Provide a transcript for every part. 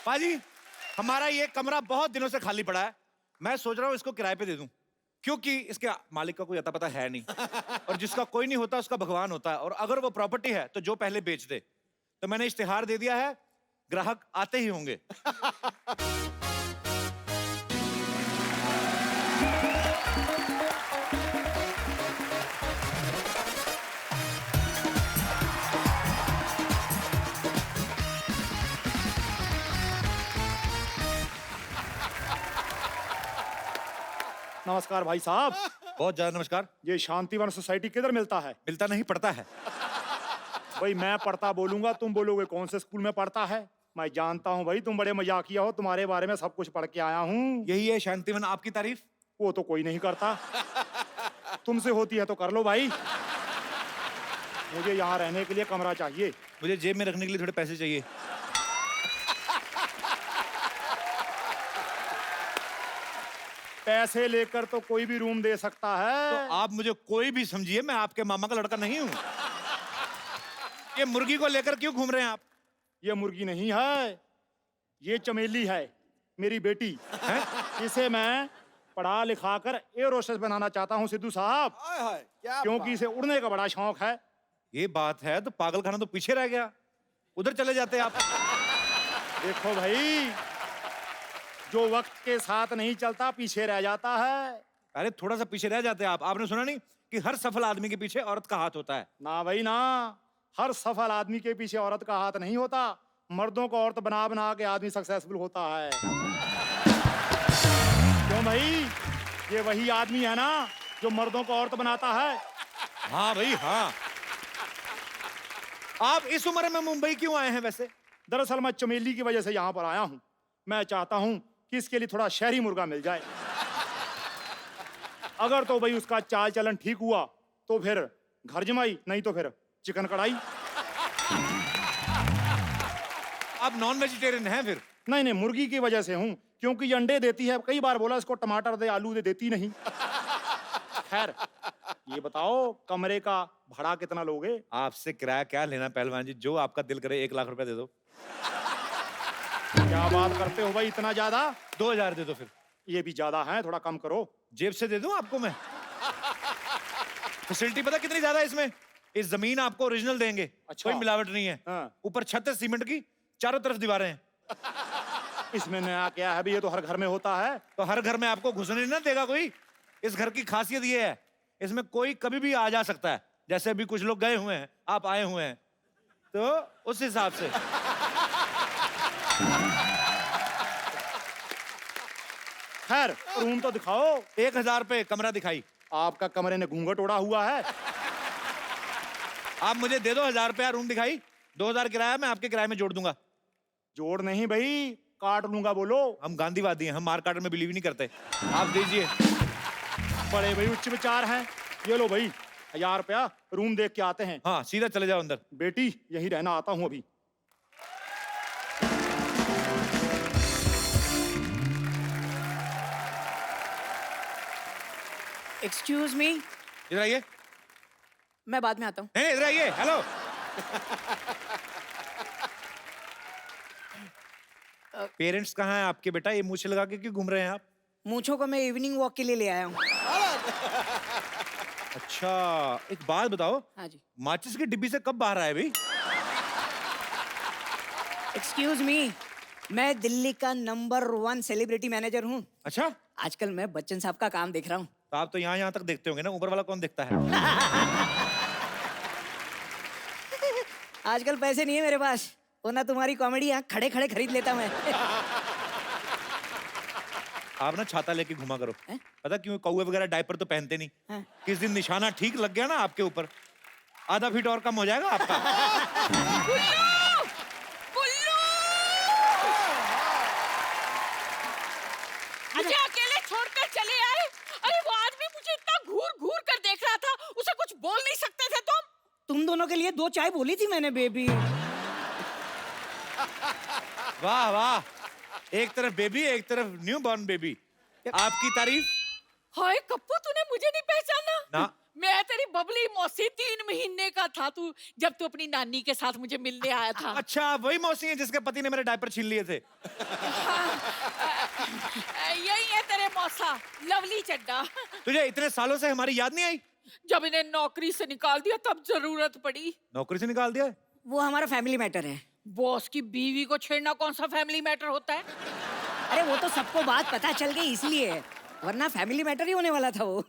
पाजी, हमारा ये कमरा बहुत दिनों से खाली पड़ा है। मैं सोच रहा हूँ इसको किराए पे दे दूं, क्योंकि इसके मालिक का कोई अता पता है नहीं और जिसका कोई नहीं होता उसका भगवान होता है। और अगर वो प्रॉपर्टी है तो जो पहले बेच दे। तो मैंने इश्तिहार दे दिया है, ग्राहक आते ही होंगे। नमस्कार भाई साहब। बहुत ज्यादा नमस्कार। ये शांतिवन सोसाइटी किधर मिलता है? मिलता नहीं, पड़ता है। भाई मैं पढ़ता बोलूंगा, तुम बोलोगे कौन से स्कूल में पढ़ता है। मैं जानता हूँ भाई, तुम बड़े मजाकिया हो, तुम्हारे बारे में सब कुछ पढ़ के आया हूँ। यही है शांतिवन आपकी तारीफ? वो तो कोई नहीं करता। तुमसे होती है तो कर लो भाई। मुझे यहाँ रहने के लिए कमरा चाहिए। मुझे जेब में रखने के लिए थोड़े पैसे चाहिए। पैसे लेकर तो कोई भी रूम दे सकता है। तो आप मुझे कोई भी समझिए, मैं आपके मामा का लड़का नहीं हूँ। ये मुर्गी को लेकर क्यों घूम रहे हैं आप? ये मुर्गी नहीं है, ये चमेली है, मेरी बेटी है। इसे मैं पढ़ा लिखा कर एयर होस्टेस बनाना चाहता हूँ सिद्धू साहब, क्योंकि इसे उड़ने का बड़ा शौक है। ये बात है तो पागल खाना तो पीछे रह गया, उधर चले जाते आप। देखो भाई, जो वक्त के साथ नहीं चलता पीछे रह जाता है। अरे थोड़ा सा पीछे रह जाते आप। आपने सुना नहीं कि हर सफल आदमी के पीछे औरत का हाथ होता है? ना भाई ना, हर सफल आदमी के पीछे औरत का हाथ नहीं होता। मर्दों को औरत बना बना के आदमी सक्सेसफुल होता है। क्यों भाई, ये वही आदमी है ना जो मर्दों को औरत बनाता है। हाँ भाई हाँ। आप इस उम्र में मुंबई क्यों आए हैं वैसे? दरअसल मैं चमेली की वजह से यहाँ पर आया हूँ। मैं चाहता हूँ कि इसके लिए थोड़ा शहरी मुर्गा मिल जाए। अगर तो भाई उसका चाल चलन ठीक हुआ तो फिर घर जमाई, नहीं तो फिर चिकन कढ़ाई। आप नॉन वेजिटेरियन हैं फिर? नहीं नहीं, मुर्गी की वजह से हूँ, क्योंकि ये अंडे देती है। कई बार बोला इसको टमाटर दे, आलू दे, देती नहीं। खैर ये बताओ, कमरे का भाड़ा कितना लोगे? आपसे किराया क्या लेना पहलवान जी, जो आपका दिल करे 1 लाख रुपए दे दो। क्या बात करते हो भाई, इतना ज्यादा? 2000 दे दो फिर। ये भी ज्यादा है, थोड़ा कम करो। जेब से दे दूं आपको मैं? फैसिलिटी पता कितनी ज्यादा है इसमें? इस जमीन आपको ओरिजिनल देंगे। अच्छा। कोई मिलावट नहीं है। हाँ। ऊपर छत है सीमेंट की, चारों तरफ दीवारें हैं। इसमें नया क्या है भाई, ये तो हर घर में होता है। तो हर घर में आपको घुसने ना देगा कोई। इस घर की खासियत ये है, इसमें कोई कभी भी आ जा सकता है। जैसे अभी कुछ लोग गए हुए हैं, आप आए हुए हैं, तो उस हिसाब से। खैर रूम तो दिखाओ। 1000 रुपए कमरा दिखाई। आपका कमरे ने घूंघट ओढ़ा हुआ है। आप मुझे दे दो 1000 रुपया, रूम दिखाई। 2000 किराया मैं आपके किराए में जोड़ दूंगा। जोड़ नहीं भाई, काट लूंगा। बोलो। हम गांधीवादी हैं, हम मार काट में बिलीव नहीं करते। आप दीजिए। बड़े भाई उच्च विचार हैं। ये लो भाई 1000 रुपया, रूम देख के आते हैं। हाँ सीधा चले जाओ अंदर। बेटी यही रहना, आता हूँ अभी। एक्सक्यूज मी, इधर आइए। मैं बाद में आता हूँ। नहीं इधर आइए। हेलो। पेरेंट्स कहाँ हैं आपके बेटा? ये मूछें लगा के क्यों घूम रहे हैं आप? मूंछों को मैं इवनिंग वॉक के लिए ले आया हूँ। अच्छा एक बात बताओ, हाँ जी। माचिस की डिब्बी से कब बाहर आए भाई? एक्सक्यूज मी, मैं दिल्ली का नंबर 1 सेलिब्रिटी मैनेजर हूँ। अच्छा, आजकल मैं बच्चन साहब का काम देख रहा हूँ। तो आप तो यहाँ तक देखते होंगे ना, ऊपर वाला कौन देखता है? आजकल पैसे नहीं है मेरे पास, वरना तुम्हारी कॉमेडी यहाँ खड़े खड़े खरीद लेता मैं। आप ना छाता लेके घुमा करो। हैं? पता क्यों? कौवे वगैरह डायपर तो पहनते नहीं। हाँ। किस दिन निशाना ठीक लग गया ना आपके ऊपर, आधा फीट और कम हो जाएगा आपका। मुझे अकेले छोड़कर चले आए। अरे वो आदमी मुझे इतना घूर घूर कर देख रहा था, उसे कुछ बोल नहीं सकते थे तुम? तुम दोनों के लिए 2 चाय बोली थी मैंने बेबी। वाह वाह, एक तरफ बेबी एक तरफ न्यू बॉर्न बेबी। आपकी तारीफ। हाय कप्पू, तूने मुझे नहीं पहचाना? ना। मैं तेरी बबली मौसी 3 महीने का था तू जब तू अपनी नानी के साथ मुझे मिलने आया था। अच्छा, वही मौसी है जिसके पति ने मेरे डायपर छीन लिए थे। यही है तेरे मौसा, लवली चड्डा। तुझे इतने सालों से हमारी याद नहीं आई? जब इन्हें नौकरी से निकाल दिया तब जरूरत पड़ी। नौकरी से निकाल दिया है? वो हमारा फैमिली मैटर है। बॉस की बीवी को छेड़ना कौन सा फैमिली मैटर होता है? अरे वो तो सबको बात पता चल गई इसलिए, वरना फैमिली मैटर ही होने वाला था वो।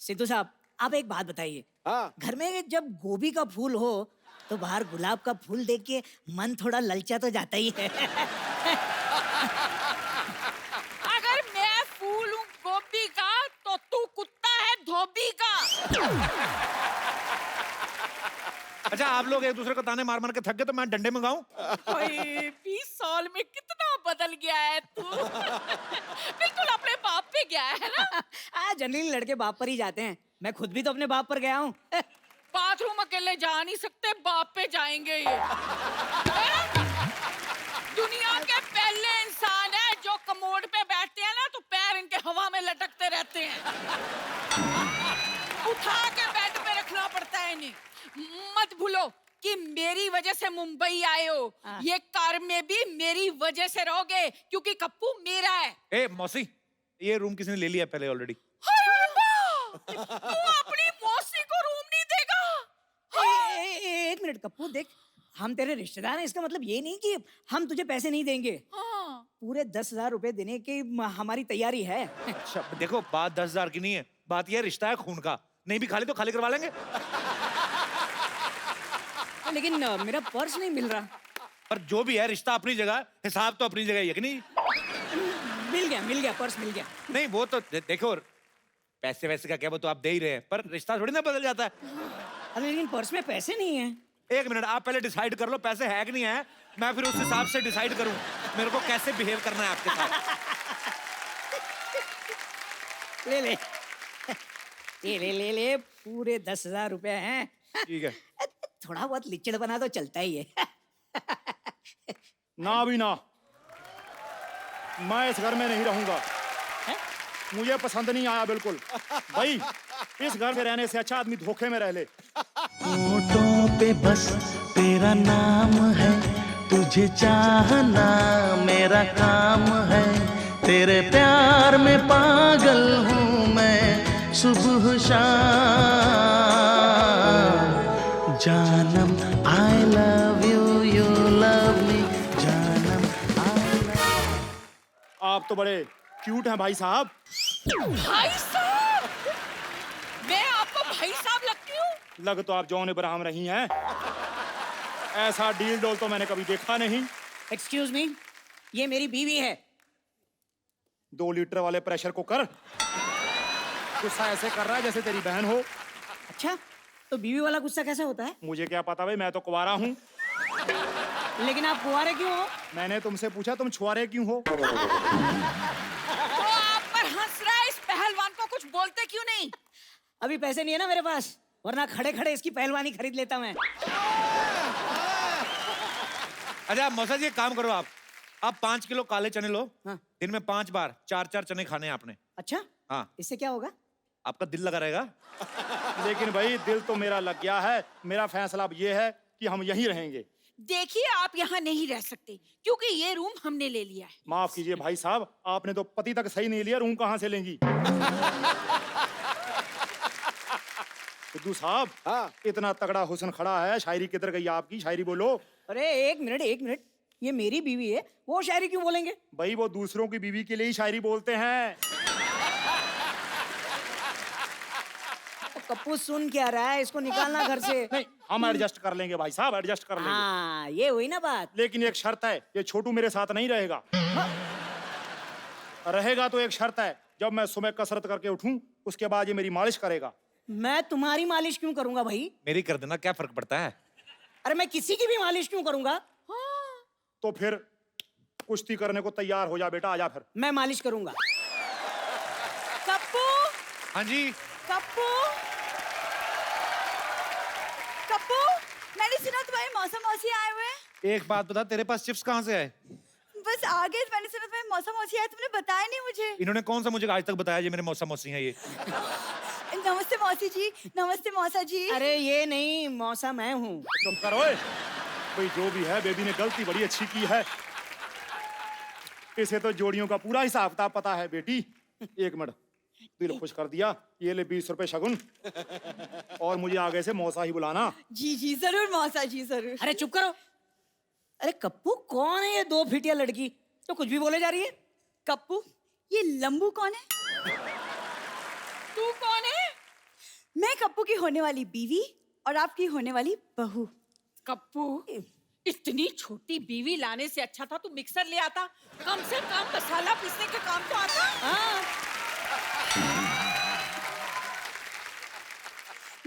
सिद्धू साहब, आप एक बात बताइए। हाँ। घर में जब गोभी का फूल हो तो बाहर गुलाब का फूल देख के मन थोड़ा ललचा तो जाता ही है। अगर मैं फूल हूँ गोभी का तो तू कुत्ता है धोबी का। अच्छा, आप लोग एक दूसरे को ताने मार मार के थक गए तो मैं डंडे मंगाऊं? 20 साल में कितना बदल गया है तू। बिल्कुल अपने बाप पे गया है ना। जनरली लड़के बाप पर ही जाते हैं, मैं खुद भी तो अपने बाप पर गया हूँ। बाथरूम अकेले जा नहीं सकते, बाप पे जाएंगे ये। दुनिया के पहले इंसान है जो कमोड पे बैठते हैं ना तो पैर इनके हवा में लटकते रहते हैं। उठा के बेड पे रखना पड़ता है इन्हें। मत भूलो कि मेरी वजह से मुंबई आए हो, ये कार में भी मेरी वजह से रहोगे क्योंकि कप्पू मेरा है। ए मौसी, ये रूम किसी ने ले लिया पहले ऑलरेडी। तू अपनी मौसी को रूम नहीं देगा? एक मिनट कप्पू, देख हम तेरे रिश्तेदार हैं, इसका मतलब ये नहीं कि हम तुझे पैसे नहीं देंगे। पूरे 10,000 रुपए देने की हमारी तैयारी है। अच्छा देखो, बात 10,000 की नहीं है, बात यह रिश्ता है खून का। नहीं भी खाली तो खाली करवा लेंगे। लेकिन मेरा पर्स नहीं मिल रहा। पर जो भी है, रिश्ता अपनी जगह, हिसाब तो अपनी जगह है कि नहीं? मिल गया पर्स मिल गया। नहीं वो तो देखो, पैसे वैसे का क्या, वो तो आप दे ही रहे हैं, पर रिश्ता थोड़ी ना बदल जाता है। अरे लेकिन पर्स में पैसे नहीं है। एक मिनट, आप पहले डिसाइड कर लो पैसे है कि नहीं है, मैं फिर उस हिसाब से डिसाइड करूं मेरे को कैसे बिहेव करना है आपके साथ। ले ले पूरे 10,000 रुपए हैं। ठीक है। थोड़ा बहुत लिच्चड़ बना तो चलता ही है। ना भी ना, मैं इस घर में नहीं रहूंगा। मुझे पसंद नहीं आया बिल्कुल। भाई, इस घर में रहने से अच्छा आदमी धोखे में रह ले। होठों पे बस तेरा नाम है, तुझे चाहना मेरा काम है, तेरे प्यार में पागल हूँ मैं सुबह शाम। जानम I love you, you love me, जानम आई लव। आप तो बड़े क्यूट हैं भाई साहब। भाई साहब, मैं आपको भाई साहब लगती हूँ? लग तो आप जॉन इब्राहिम रही हैं। ऐसा डील डोल तो मैंने कभी देखा नहीं। एक्सक्यूज मी, ये मेरी बीवी है। 2 लीटर वाले प्रेशर कुकर गुस्सा ऐसे कर रहा है जैसे तेरी बहन हो। अच्छा, तो बीवी वाला गुस्सा कैसे होता है? मुझे क्या पता भाई, मैं तो कुंवारा हूँ। लेकिन आप कुंवारे क्यों हो? मैंने तुमसे पूछा तुम छुआरे क्यों हो। वो आप पर हंस रहा है, इस पहलवान को कुछ बोलते क्यों नहीं? अभी पैसे नहीं है ना मेरे पास, वरना खड़े खड़े इसकी पहलवानी खरीद लेता मैं। अच्छा मौसा जी, एक काम करो, आप 5 किलो काले चने लो। हाँ। दिन में 5 बार 4-4 चने खाने हैं आपने। अच्छा, हाँ, इससे क्या होगा? आपका दिल लगा रहेगा। लेकिन भाई दिल तो मेरा लग गया है। मेरा फैसला अब ये है कि हम यहीं रहेंगे। देखिए, आप यहाँ नहीं रह सकते क्योंकि ये रूम हमने ले लिया है। माफ कीजिए भाई साहब, आपने तो पति तक सही नहीं लिया, रूम कहाँ से लेंगी। सिद्धू साहब, हाँ। इतना तगड़ा हुस्न खड़ा है, शायरी किधर गई आपकी? शायरी बोलो। अरे एक मिनट, ये मेरी बीवी है, वो शायरी क्यों बोलेंगे? भाई वो दूसरों की बीवी के लिए ही शायरी बोलते हैं। कप्पू सुन क्या रहा है, इसको निकालना घर से। नहीं, हम एडजस्ट कर लेंगे भाई साहब, एडजस्ट कर लेंगे। हाँ, ये हुई ना बात। लेकिन एक शर्त है, ये छोटू मेरे साथ नहीं रहेगा। रहेगा तो एक शर्त है, जब मैं सुबह कसरत करके उठूं उसके बाद ये मेरी मालिश करेगा। मैं तुम्हारी मालिश क्यों करूंगा भाई? मेरी कर देना, क्या फर्क पड़ता है? अरे मैं किसी की भी मालिश क्यों करूंगा? तो फिर कुश्ती करने को तैयार हो जा बेटा, आजा फिर। मैं मालिश करूंगा। कप्पू, हाँ जी। कप्पू, कप्पू, मैंने सुना तुम्हारे मौसा मौसी आए हुए हैं। एक बात बता, तेरे पास चिप्स कहाँ से आए? बस आ गए। मैंने सुना तुम्हें मौसा मौसी आया, तुमने बताया नहीं मुझे। इन्होंने कौन सा मुझे आज तक बताया ये मेरे मौसा मौसी हैं ये? नमस्ते मौसी जी, नमस्ते मौसा जी। अरे ये नहीं, मौसा मैं हूँ। चुप करो ओए। भाई जो भी है, बेबी ने गलती बड़ी अच्छी की है। इसे तो जोड़ियों का पूरा हिसाब किताब पता है बेटी। एक मिनट, दिल खुश कर दिया। ये ले 20 रुपए शगुन, और मुझे आगे से मौसा ही बुलाना। जी जी जरूर मौसा जी, जरूर। अरे चुप करो। अरे कप्पू, कौन है ये 2 फीटिया लड़की तो कुछ भी बोले जा रही है? कप्पू, ये लंबू कौन है? तू कौन है? मैं कप्पू की होने वाली बीवी और आपकी होने वाली बहू। कप्पू, इतनी छोटी बीवी लाने से अच्छा था तू मिक्सर ले आता, कम से कम मसाला पीसने का काम तो आता। हाँ।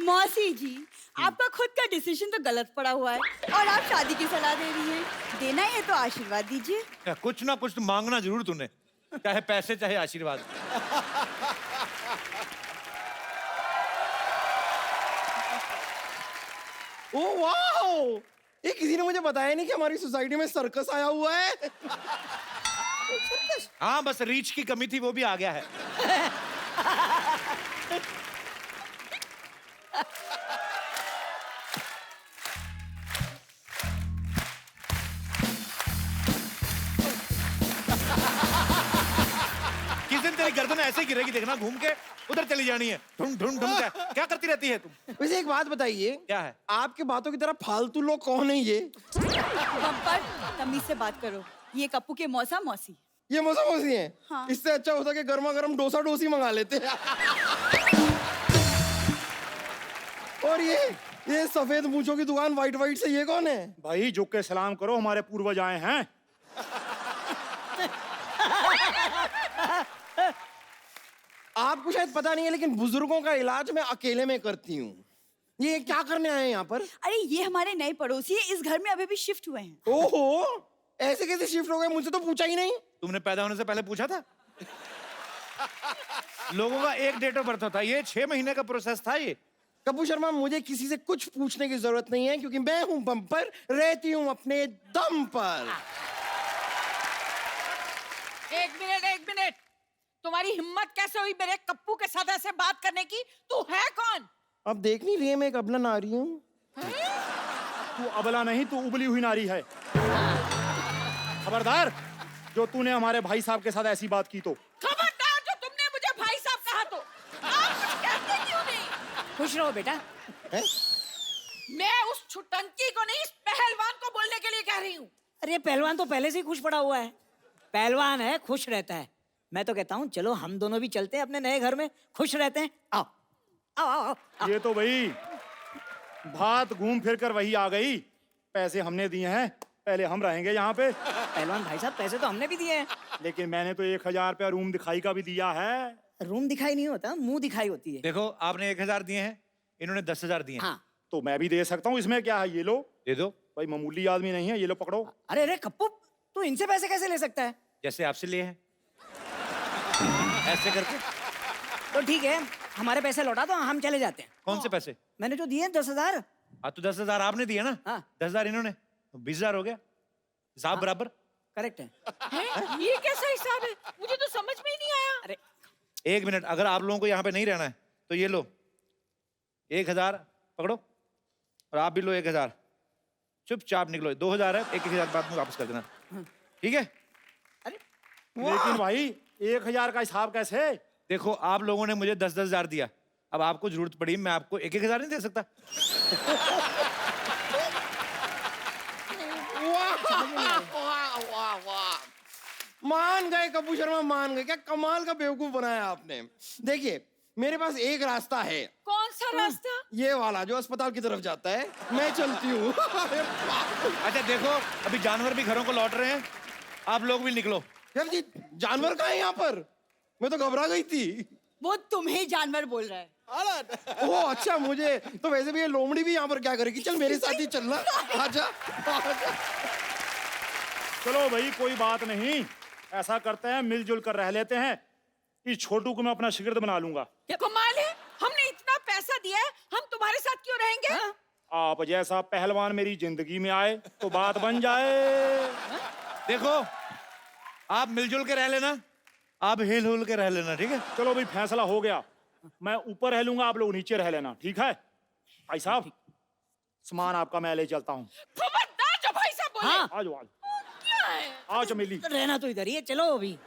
मौसी जी, आपका खुद का डिसीजन तो गलत पड़ा हुआ है और आप शादी की सलाह दे रही हैं। देना ही है तो आशीर्वाद दीजिए। कुछ ना कुछ तो मांगना जरूर तूने, चाहे पैसे चाहे आशीर्वाद। ओ वाह, ये किसी ने मुझे बताया नहीं कि हमारी सोसाइटी में सर्कस आया हुआ है। हाँ, बस रीच की कमी थी, वो भी आ गया है। किस दिन तेरी गर्दन ऐसे गिरेगी देखना, घूम के उधर चली जानी है। ढूंढ ढूंढ ढूंढ क्या करती रहती है तुम? वैसे एक बात बताइए, क्या है? आपके बातों की तरह फालतू लोग कौन है ये? बम्पर, तमीज से बात करो। ये कप्पू के मौसा मौसी। ये मौसा मौसी हैं? हाँ। इससे अच्छा होता कि गर्मा गर्म डोसा डोसी मंगा लेते। और ये सफेद मूंछों की दुकान वाइट वाइट से, ये कौन है? भाई झुक के सलाम करो, हमारे पूर्वज आए हैं। आपको शायद पता नहीं है, लेकिन बुजुर्गों का इलाज मैं अकेले में करती हूँ। ये क्या करने आए हैं यहाँ पर? अरे ये हमारे नए पड़ोसी है, इस घर में अभी भी शिफ्ट हुए हैं। ओहो, ऐसे कैसे शिफ्ट हो गए? मुझसे तो पूछा ही नहीं। तुमने पैदा होने से पहले पूछा था? लोगों का एक डेट ऑफ बर्थ होता है, ये 6 महीने का प्रोसेस था ये। कप्पू शर्मा, मुझे किसी से कुछ पूछने की जरूरत नहीं है, क्योंकि मैं हूँ बम्पर, रहती हूँ अपने दम पर। एक मिनट, तुम्हारी हिम्मत कैसे हुई मेरे कप्पू के साथ ऐसे बात करने की? तू है कौन? अब देख नहीं रही है, मैं एक अबला नारी हूँ। तू अबला नहीं, तू उबली हुई नारी है। खबरदार, जो तूने हमारे भाई साहब के साथ ऐसी बात की तो। खबरदार, जो तुमने मुझे भाई साहब कहा तो। आप कुछ कहते क्यों नहीं? खुश रहो बेटा। है? मैं उस छुटंकी को नहीं, इस पहलवान को बोलने के लिए कह रही हूँ। अरे पहलवान तो पहले से ही खुश पड़ा हुआ है। पहलवान है, खुश रहता है। मैं तो कहता हूँ चलो हम दोनों भी चलते हैं अपने नए घर में, खुश रहते हैं। आओ आओ आओ, आओ। ये तो भाई बात घूम फिर कर वही आ गई। पैसे हमने दिए हैं, पहले हम रहेंगे यहाँ पे। पहलवान भाई साहब, पैसे तो हमने भी दिए हैं। लेकिन मैंने तो 1000 रुपया रूम दिखाई का भी दिया है। रूम दिखाई नहीं होता, मुंह दिखाई होती है। देखो, आपने 1000 दिए हैं, इन्होंने 10,000 दिए हैं। हाँ। तो मैं भी दे सकता हूँ, इसमें क्या है? ये लो। दे दो। भाई मामूली आदमी नहीं है, ये लो पकड़ो। अरे अरे कप्पू, तू इनसे पैसे कैसे ले सकता है? जैसे आपसे लिए हैं, ऐसे करके। तो ठीक है, हमारे पैसे लौटा दो, हम चले जाते हैं। कौन से पैसे? मैंने जो दिए 10,000। हाँ, तो 10,000 आपने दिए ना? हाँ। 10,000 इन्होंने, तो 20,000 हो गया। हिसाब बराबर। करेक्ट है। हैं? ये कैसा हिसाब है? मुझे तो समझ में ही नहीं आया। अरे 1 मिनट, अगर आप लोगों को यहाँ पे नहीं रहना है तो ये लो 1000 पकड़ो, और आप भी लो 1000। चुपचाप निकलो। 2000 है, 1,000 बाद में वापस कर देना, ठीक है? लेकिन भाई 1000 का हिसाब कैसे? देखो, आप लोगों ने मुझे 10,000 दिया, अब आपको जरूरत पड़ी, मैं आपको 1,000 नहीं दे सकता। वाह वाह वाह, मान गए कप्पू शर्मा, मान गए। क्या कमाल का बेवकूफ बनाया आपने। देखिए, मेरे पास एक रास्ता है। कौन सा रास्ता? ये वाला जो अस्पताल की तरफ जाता है। मैं चलती हूँ। अच्छा देखो, अभी जानवर भी घरों को लौट रहे हैं, आप लोग भी निकलो। यार जी, जानवर कहाँ है यहाँ पर? मैं तो घबरा गई थी। वो तुम्हें जानवर बोल रहा है। ओह अच्छा, मुझे तो वैसे भी ये लोमड़ी भी यहाँ पर क्या करेगी। चल मेरे साथ ही चलना। आजा, आजा। चलो भाई, कोई बात नहीं, ऐसा करते हैं, मिलजुल कर रह लेते हैं। इस छोटू को मैं अपना शिगिर्द बना लूंगा। ये कमाल है, हमने इतना पैसा दिया है, हम तुम्हारे साथ क्यों रहेंगे? आप जैसा पहलवान मेरी जिंदगी में आए तो बात बन जाए। देखो, आप मिलजुल के रह लेना, आप हिल हुल के रह लेना, ठीक है? चलो भाई फैसला हो गया, मैं ऊपर रह लूंगा, आप लोग नीचे रह लेना, ठीक है? भाई साहब सामान आपका मैं ले चलता हूँ। खबरदार जो भाई साहब बोले। हाँ आ जाओ क्या है? आओ चमेली। रहना तो इधर ही है, चलो अभी।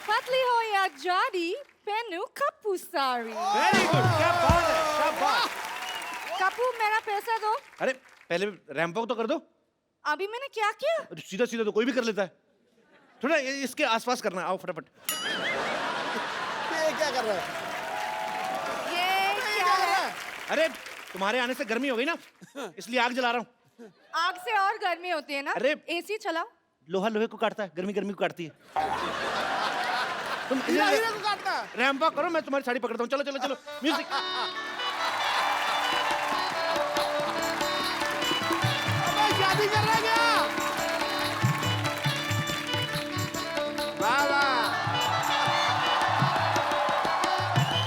पतली हो या जाडी, पहनू कप्पू साड़ी। वेरी गुड, क्या बात है, क्या बात। कप्पू मेरा पैसा दो। अरे पहले रैंप वॉक तो कर दो। अभी मैंने क्या किया? सीधा सीधा तो कोई भी कर लेता है, थोड़ा इसके आसपास करना है। आओ फटाफट। ये क्या कर रहा है? ये क्या है? अरे तुम्हारे आने से गर्मी हो गई ना, इसलिए आग जला रहा हूँ। आग से और गर्मी होती है ना? अरे एसी चलाओ। लोहा लोहे को काटता है, गर्मी गर्मी को काटती है। तुम हीरा को काटना। रैंप वॉक करो, मैं तुम्हारी साड़ी पकड़ता हूँ। चलो चलो चलो, म्यूजिक। अबे शादी कर रहा है क्या? वाह वाह,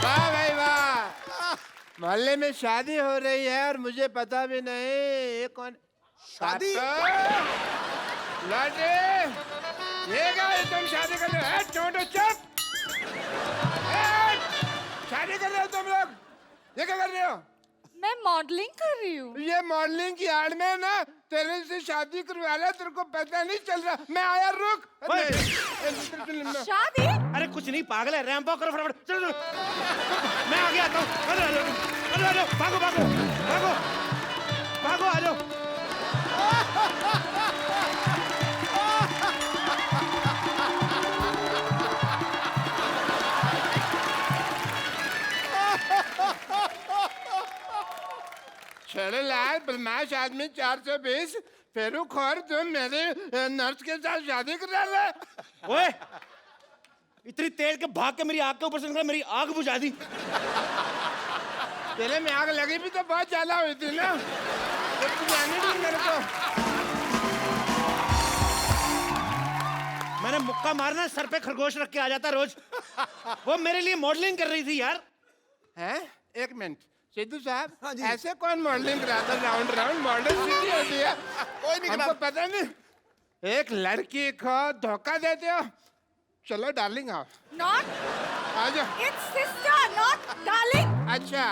वाह भाई वाह। मोहल्ले में शादी हो रही है और मुझे पता भी नहीं। ये कौन शादी? लौटे ये क्या है, तुम शादी कर रहे हो? छोटो चुप। शादी कर रहे हो तुम लोग? ये क्या कर रहे हो? मैं मॉडलिंग कर रही हूँ। ये मॉडलिंग की आड़ में ना तेरे से शादी करवा लिया, तेरे को पता नहीं चल रहा। मैं आया, रुक। ओए। शादी? अरे कुछ नहीं, पागल है, रैंप वॉक करो फटाफट। चलो चलो, मैं आगे आता हूँ। अरे अरे अरे अरे, भागो भागो भागो भागो, आ जाओ। चलो लाल बदमाश आदमी 420 फेरू खोर, तुम मेरे नर्स के साथ शादी कर रहा है। ओए, इतनी तेज के भाग के मेरी आग के ऊपर से निकला, मेरी आग बुझा दी। तेरे में आग लगी भी तो बहुत ज्यादा हुई थी ना, तो तू जाने दी मेरे को। मैंने मुक्का मारना, सर पे खरगोश रख के आ जाता रोज। वो मेरे लिए मॉडलिंग कर रही थी यार। हैं? एक मिनट सिद्धू साहब, ऐसे कौन मॉडलिंग कराता है? राउंड राउंड मॉडल सीधी होती है, कोई नहीं हमको पता नहीं। एक लड़की को धोखा देते हो। चलो डार्लिंग आओ। Not. आ जाओ। It's sister, not darling. अच्छा,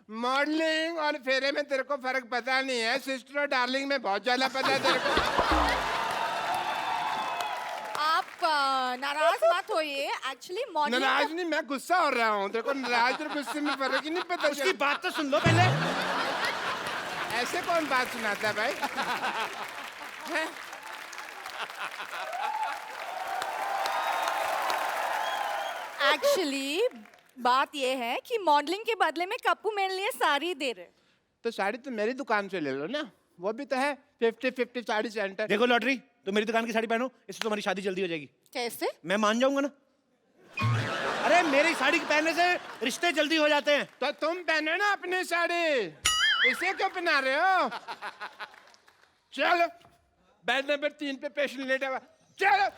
मॉडलिंग और फेरे में तेरे को फर्क पता नहीं है, सिस्टर और डार्लिंग में बहुत ज्यादा पता है तेरे को। आप नाराज मत होइए। एक्चुअली मॉडलिंग नाराज नहीं, मैं गुस्सा हो रहा हूँ। तेरे को नाराज और गुस्से में फर्क ही नहीं पता। उसकी बात तो सुन लो पहले। ऐसे कौन बात सुनाता है भाई? हैं? एक्चुअली बात ये है कि मॉडलिंग के बदले में कप्पू मेरे लिए साड़ी दे रहे। तो साड़ी तो मेरी दुकान से ले लो ना, वो भी तो है 50-50 साड़ी सेंटर। देखो लॉटरी, तो मेरी दुकान की साड़ी पहनो, इससे तुम्हारी शादी जल्दी हो जाएगी। कैसे? मैं मान जाऊंगा ना। अरे मेरी साड़ी पहनने से रिश्ते जल्दी हो जाते हैं। तो तुम पहनो ना अपनी साड़ी, इसे क्यों पहना रहे हो? चलो बेड नंबर 3 पे पेशेंट लेटा हुआ, चलो।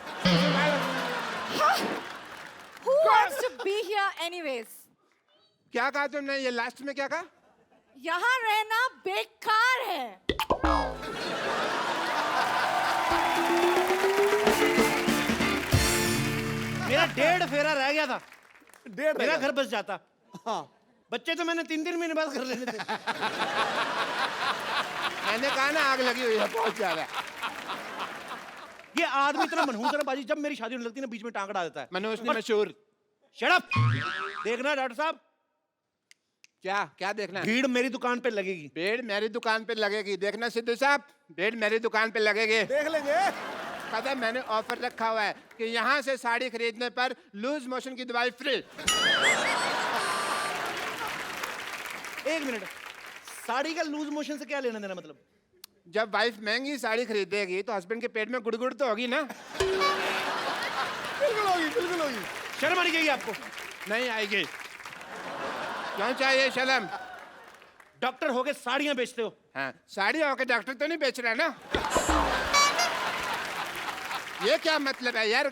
Who wants to be here anyways? क्या कहा तुमने? ये लास्ट में क्या कहा? यहाँ रहना बेकार है। मेरा 1.5 फेरा रह गया था, 1.5 मेरा घर बस जाता। हाँ, बच्चे तो मैंने 3-3 महीने बाद कर लेने थे। मैंने कहा ना आग लगी हुई है बहुत ज्यादा। ये आदमी इतना मनहूस है ना बाजी, जब मेरी शादी होने लगती है ना बीच में टांग अड़ा देता है। मनोज ने मशहूर। Shut up. देखना डॉक्टर साहब, क्या क्या देखना है? भीड़ मेरी दुकान पे लगेगी। बेड मेरी दुकान पे लगेगी। देखना सिद्धू साहब, बेड मेरी दुकान पे लगेगी। देख लेंगे। पता है मैंने ऑफर रखा हुआ है कि यहाँ से साड़ी खरीदने पर लूज मोशन की दवाई फ्री। एक मिनट, साड़ी का लूज मोशन से क्या लेना देना? मतलब जब वाइफ महंगी साड़ी खरीदेगी तो हस्बैंड के पेट में गुड़गुड़ तो होगी ना। बिल्कुल होगी, बिल्कुल होगी। शर्म आनी चाहिए आपको। नहीं आएगी। क्यों चाहिए शर्म? डॉक्टर होके साड़ियां बेचते हो। हाँ, साड़ी होकर डॉक्टर तो नहीं बेच रहा ना। ये क्या मतलब है यार?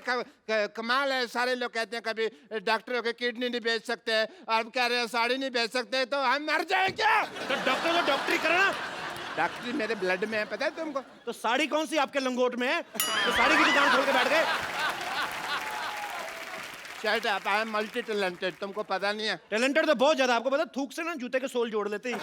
कमाल है। सारे लोग कहते हैं कभी डॉक्टर होकर किडनी नहीं बेच सकते, और कह रहे हैं साड़ी नहीं बेच सकते, तो हम मर जाए क्या? तो डॉक्टर को डॉक्टरी करना। डॉक्टरी मेरे ब्लड में है, पता है तुमको? तो साड़ी कौन सी आपके लंगोट में है तो साड़ी की दुकान खोल के बैठ गए? Shut up, I am multi talented, तुमको पता नहीं है। टैलेंटेड तो बहुत ज्यादा, आपको पता है थूक से ना जूते के सोल जोड़ लेते हैं।